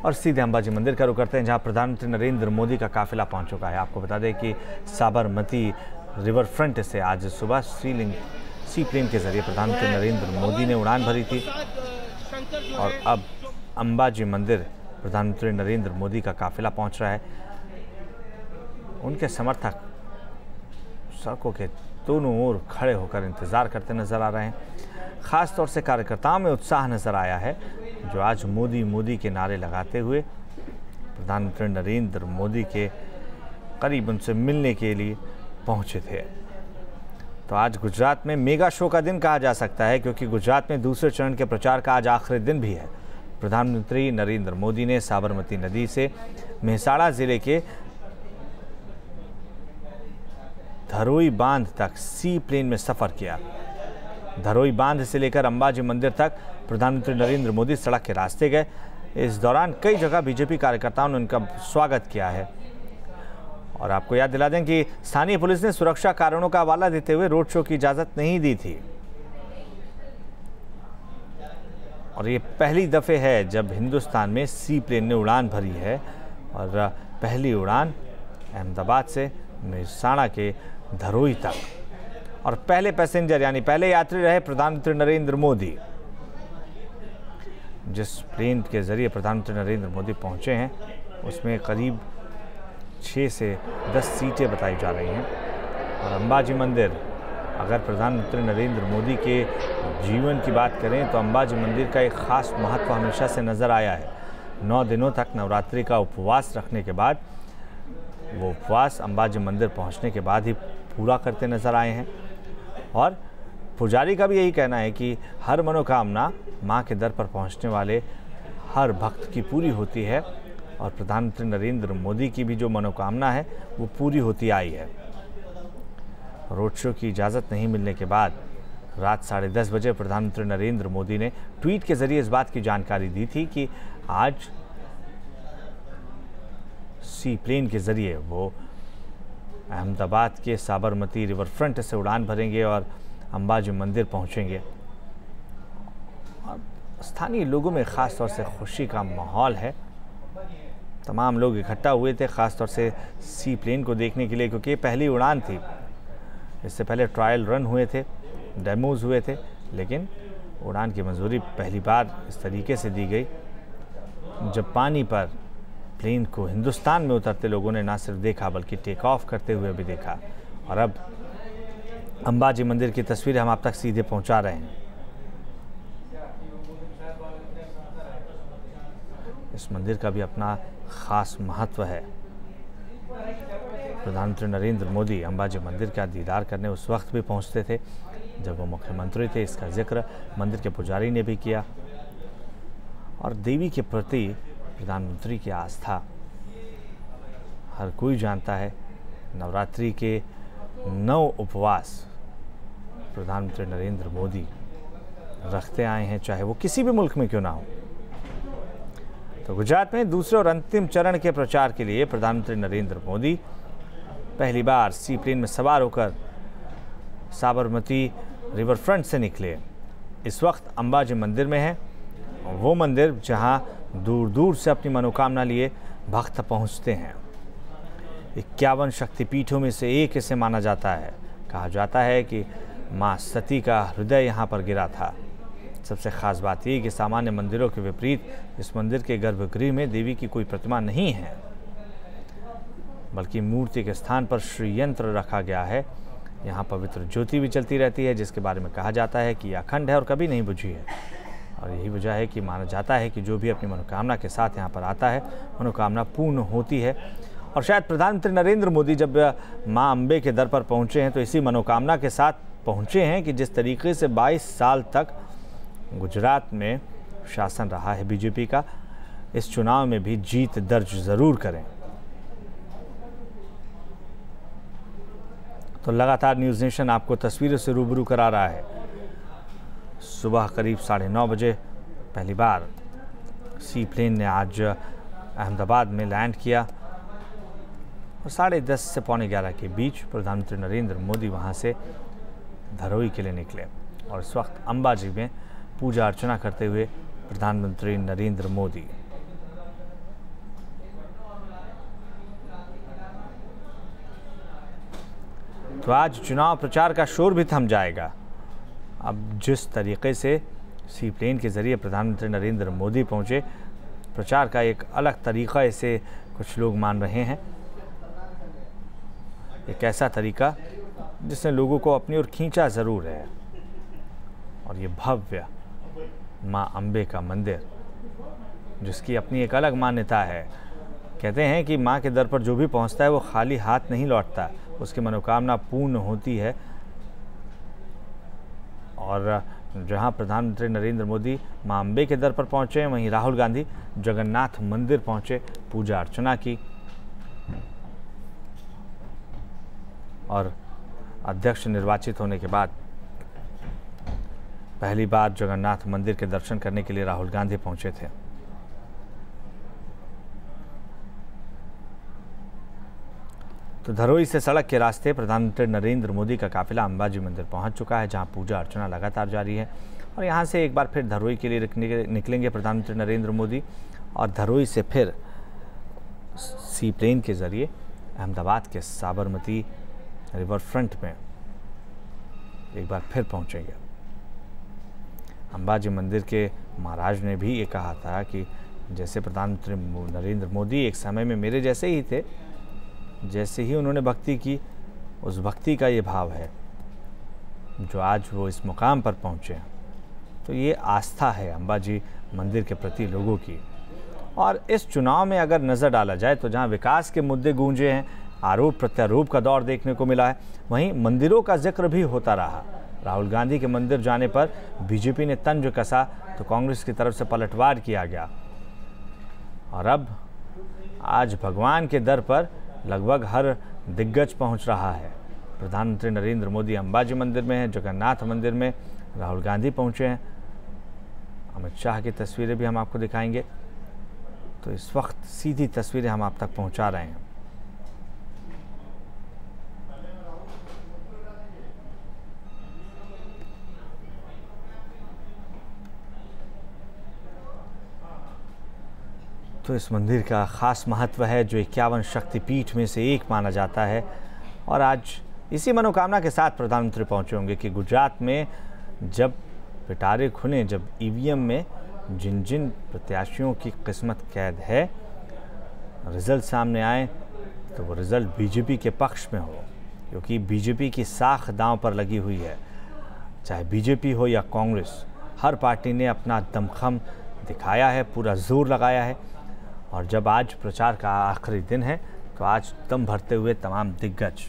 और सीधे अंबाजी मंदिर का रुख करते हैं, जहां प्रधानमंत्री नरेंद्र मोदी का काफिला पहुंच चुका है। आपको बता दें कि साबरमती रिवर फ्रंट से आज सुबह सी प्लेन के जरिए प्रधानमंत्री नरेंद्र मोदी ने उड़ान भरी थी और अब अंबाजी मंदिर प्रधानमंत्री नरेंद्र मोदी का काफिला पहुंच रहा है। उनके समर्थक सड़कों के दोनों ओर खड़े होकर इंतजार करते नजर आ रहे हैं। खास तौर से कार्यकर्ताओं में उत्साह नजर आया है, जो आज मोदी मोदी के नारे लगाते हुए प्रधानमंत्री नरेंद्र मोदी के करीब उनसे मिलने के लिए पहुंचे थे। तो आज गुजरात में मेगा शो का दिन कहा जा सकता है, क्योंकि गुजरात में दूसरे चरण के प्रचार का आज आखिरी दिन भी है। प्रधानमंत्री नरेंद्र मोदी ने साबरमती नदी से मेहसाणा जिले के धरोई बांध तक सी प्लेन में सफर किया। धरोई बांध से लेकर अंबाजी मंदिर तक प्रधानमंत्री नरेंद्र मोदी सड़क के रास्ते गए। इस दौरान कई जगह बीजेपी कार्यकर्ताओं ने उनका स्वागत किया है। और आपको याद दिला दें कि स्थानीय पुलिस ने सुरक्षा कारणों का हवाला देते हुए रोड शो की इजाजत नहीं दी थी। और ये पहली दफे है जब हिंदुस्तान में सी प्लेन ने उड़ान भरी है, और पहली उड़ान अहमदाबाद से मेहसाणा के धरोई तक, और पहले पैसेंजर यानी पहले यात्री रहे प्रधानमंत्री नरेंद्र मोदी। जिस प्लेन के जरिए प्रधानमंत्री नरेंद्र मोदी पहुंचे हैं उसमें करीब 6 से 10 सीटें बताई जा रही हैं। और अंबाजी मंदिर, अगर प्रधानमंत्री नरेंद्र मोदी के जीवन की बात करें तो अंबाजी मंदिर का एक खास महत्व हमेशा से नज़र आया है। 9 दिनों तक नवरात्रि का उपवास रखने के बाद वो उपवास अंबाजी मंदिर पहुंचने के बाद ही पूरा करते नजर आए हैं। और पुजारी का भी यही कहना है कि हर मनोकामना मां के दर पर पहुंचने वाले हर भक्त की पूरी होती है, और प्रधानमंत्री नरेंद्र मोदी की भी जो मनोकामना है वो पूरी होती आई है। रोड शो की इजाज़त नहीं मिलने के बाद रात 10:30 बजे प्रधानमंत्री नरेंद्र मोदी ने ट्वीट के जरिए इस बात की जानकारी दी थी कि आज सी प्लेन के जरिए वो अहमदाबाद के साबरमती रिवर फ्रंट से उड़ान भरेंगे और अंबाजी मंदिर पहुंचेंगे। और स्थानीय लोगों में ख़ास तौर से खुशी का माहौल है। तमाम लोग इकट्ठा हुए थे ख़ास तौर से सी प्लेन को देखने के लिए, क्योंकि ये पहली उड़ान थी। इससे पहले ट्रायल रन हुए थे, डेमोज हुए थे, लेकिन उड़ान की मंजूरी पहली बार इस तरीके से दी गई जब पानी पर प्लेन को हिंदुस्तान में उतरते लोगों ने ना सिर्फ देखा बल्कि टेक ऑफ करते हुए भी देखा। और अब अंबाजी मंदिर की तस्वीरें हम आप तक सीधे पहुंचा रहे हैं। इस मंदिर का भी अपना खास महत्व है। प्रधानमंत्री नरेंद्र मोदी अंबाजी मंदिर का दीदार करने उस वक्त भी पहुंचते थे जब वो मुख्यमंत्री थे। इसका जिक्र मंदिर के पुजारी ने भी किया। और देवी के प्रति प्रधानमंत्री की आस्था हर कोई जानता है। नवरात्रि के 9 उपवास प्रधानमंत्री नरेंद्र मोदी रखते आए हैं, चाहे वो किसी भी मुल्क में क्यों ना हो। तो गुजरात में दूसरे और अंतिम चरण के प्रचार के लिए प्रधानमंत्री नरेंद्र मोदी पहली बार सी प्लेन में सवार होकर साबरमती रिवर फ्रंट से निकले। इस वक्त अंबाजी मंदिर में है, वो मंदिर जहां दूर दूर से अपनी मनोकामना लिए भक्त पहुंचते हैं। 51 शक्तिपीठों में से एक इसे माना जाता है। कहा जाता है कि मां सती का हृदय यहां पर गिरा था। सबसे खास बात यह कि सामान्य मंदिरों के विपरीत इस मंदिर के गर्भगृह में देवी की कोई प्रतिमा नहीं है, बल्कि मूर्ति के स्थान पर श्री यंत्र रखा गया है। यहाँ पवित्र ज्योति भी चलती रहती है, जिसके बारे में कहा जाता है कि यह अखंड है और कभी नहीं बुझी है। और यही वजह है कि माना जाता है कि जो भी अपनी मनोकामना के साथ यहाँ पर आता है, मनोकामना पूर्ण होती है। और शायद प्रधानमंत्री नरेंद्र मोदी जब माँ अम्बे के दर पर पहुँचे हैं तो इसी मनोकामना के साथ पहुँचे हैं कि जिस तरीके से 22 साल तक गुजरात में शासन रहा है बीजेपी का, इस चुनाव में भी जीत दर्ज ज़रूर करें। तो लगातार न्यूज़ नेशन आपको तस्वीरों से रूबरू करा रहा है। सुबह करीब 9:30 बजे पहली बार सी प्लेन ने आज अहमदाबाद में लैंड किया और 10:30 से 11:15 के बीच प्रधानमंत्री नरेंद्र मोदी वहां से धरोई के लिए निकले। और इस वक्त अंबाजी में पूजा अर्चना करते हुए प्रधानमंत्री नरेंद्र मोदी तो आज चुनाव प्रचार का शोर भी थम जाएगा। अब जिस तरीके से सी प्लेन के ज़रिए प्रधानमंत्री नरेंद्र मोदी पहुंचे, प्रचार का एक अलग तरीका इसे कुछ लोग मान रहे हैं। एक ऐसा तरीका जिसने लोगों को अपनी ओर खींचा ज़रूर है। और ये भव्य माँ अम्बे का मंदिर, जिसकी अपनी एक अलग मान्यता है। कहते हैं कि माँ के दर पर जो भी पहुँचता है वो खाली हाथ नहीं लौटता, उसकी मनोकामना पूर्ण होती है। और जहाँ प्रधानमंत्री नरेंद्र मोदी माँ अम्बे के दर पर पहुँचे, वहीं राहुल गांधी जगन्नाथ मंदिर पहुँचे, पूजा अर्चना की और अध्यक्ष निर्वाचित होने के बाद पहली बार जगन्नाथ मंदिर के दर्शन करने के लिए राहुल गांधी पहुंचे थे। तो धरोई से सड़क के रास्ते प्रधानमंत्री नरेंद्र मोदी का काफिला अंबाजी मंदिर पहुंच चुका है, जहां पूजा अर्चना लगातार जारी है। और यहां से एक बार फिर धरोई के लिए निकलेंगे प्रधानमंत्री नरेंद्र मोदी और धरोई से फिर सी प्लेन के जरिए अहमदाबाद के साबरमती रिवर फ्रंट में एक बार फिर पहुंचेंगे। अंबाजी मंदिर के महाराज ने भी ये कहा था कि जैसे प्रधानमंत्री नरेंद्र मोदी एक समय में मेरे जैसे ही थे, जैसे ही उन्होंने भक्ति की, उस भक्ति का ये भाव है जो आज वो इस मुकाम पर पहुँचे हैं। तो ये आस्था है अंबाजी मंदिर के प्रति लोगों की। और इस चुनाव में अगर नज़र डाला जाए तो जहाँ विकास के मुद्दे गूंजे हैं, आरोप प्रत्यारोप का दौर देखने को मिला है, वहीं मंदिरों का जिक्र भी होता रहा। राहुल गांधी के मंदिर जाने पर बीजेपी ने तंज कसा तो कांग्रेस की तरफ से पलटवार किया गया। और अब आज भगवान के दर पर लगभग हर दिग्गज पहुंच रहा है। प्रधानमंत्री नरेंद्र मोदी अंबाजी मंदिर में हैं, जगन्नाथ मंदिर में राहुल गांधी पहुंचे हैं। अमित शाह की तस्वीरें भी हम आपको दिखाएंगे। तो इस वक्त सीधी तस्वीरें हम आप तक पहुंचा रहे हैं। तो इस मंदिर का ख़ास महत्व है, जो 51 शक्तिपीठ में से एक माना जाता है। और आज इसी मनोकामना के साथ प्रधानमंत्री पहुंचे होंगे कि गुजरात में जब पिटारे खुलें, जब ईवीएम में जिन जिन प्रत्याशियों की किस्मत कैद है, रिज़ल्ट सामने आए तो वो रिज़ल्ट बीजेपी के पक्ष में हो, क्योंकि बीजेपी की साख दांव पर लगी हुई है। चाहे बीजेपी हो या कांग्रेस, हर पार्टी ने अपना दमखम दिखाया है, पूरा जोर लगाया है। और जब आज प्रचार का आखिरी दिन है तो आज दम भरते हुए तमाम दिग्गज